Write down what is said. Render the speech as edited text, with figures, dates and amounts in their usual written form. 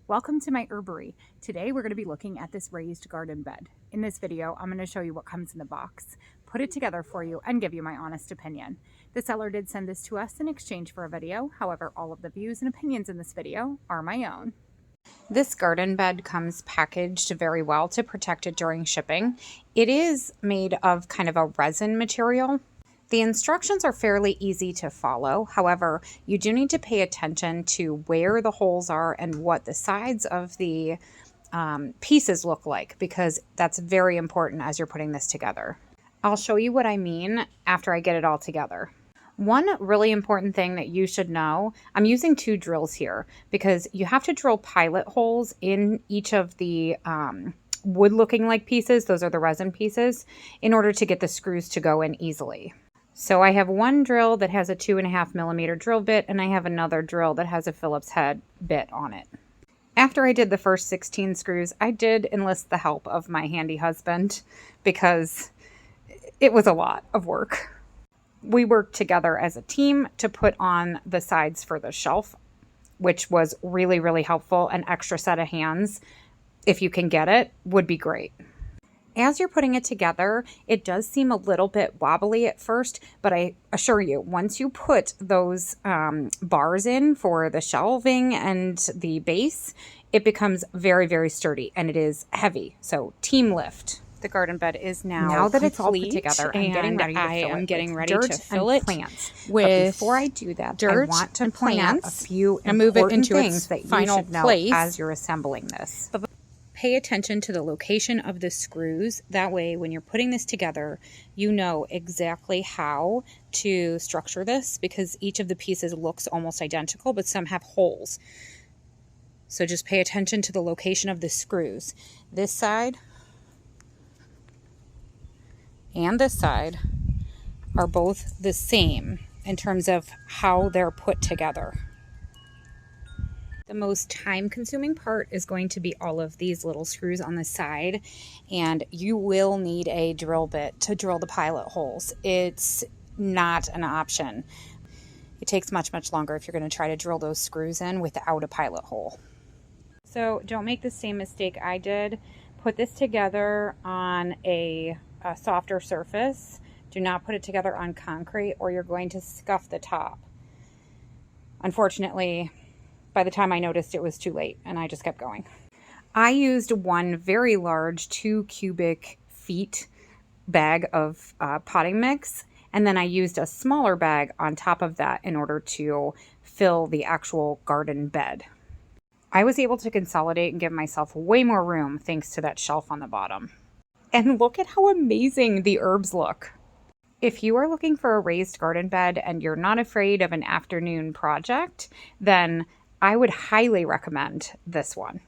Welcome to my herbery. Today we're going to be looking at this raised garden bed. In this video, I'm going to show you what comes in the box, put it together for you, and give you my honest opinion. The seller did send this to us in exchange for a video. However, all of the views and opinions in this video are my own. This garden bed comes packaged very well to protect it during shipping. It is made of kind of a resin material. The instructions are fairly easy to follow. However, you do need to pay attention to where the holes are and what the sides of the pieces look like, because that's very important as you're putting this together. I'll show you what I mean after I get it all together. One really important thing that you should know, I'm using 2 drills here because you have to drill pilot holes in each of the wood looking like pieces. Those are the resin pieces, in order to get the screws to go in easily. So I have one drill that has a 2.5mm drill bit, and I have another drill that has a Phillips head bit on it. After I did the first 16 screws, I did enlist the help of my handy husband because it was a lot of work. We worked together as a team to put on the sides for the shelf, which was really, really helpful. An extra set of hands, if you can get it, would be great. As you're putting it together, it does seem a little bit wobbly at first, but I assure you, once you put those bars in for the shelving and the base, it becomes very, very sturdy, and it is heavy. So team lift. The garden bed is now that it's all put together, I'm getting ready to fill it plants. But before I do that, I want to point out a few important things that you should know as you're assembling this. Pay attention to the location of the screws. That way, when you're putting this together, you know exactly how to structure this, because each of the pieces looks almost identical, but some have holes. So just pay attention to the location of the screws. This side and this side are both the same in terms of how they're put together. The most time-consuming part is going to be all of these little screws on the side, and you will need a drill bit to drill the pilot holes. It's not an option. It takes much, much longer if you're going to try to drill those screws in without a pilot hole. So don't make the same mistake I did. Put this together on a softer surface. Do not put it together on concrete, or you're going to scuff the top. Unfortunately, by the time I noticed, it was too late, and I just kept going. I used one very large 2 cubic feet bag of potting mix, and then I used a smaller bag on top of that in order to fill the actual garden bed. I was able to consolidate and give myself way more room thanks to that shelf on the bottom. And look at how amazing the herbs look. If you are looking for a raised garden bed and you're not afraid of an afternoon project, then I would highly recommend this one.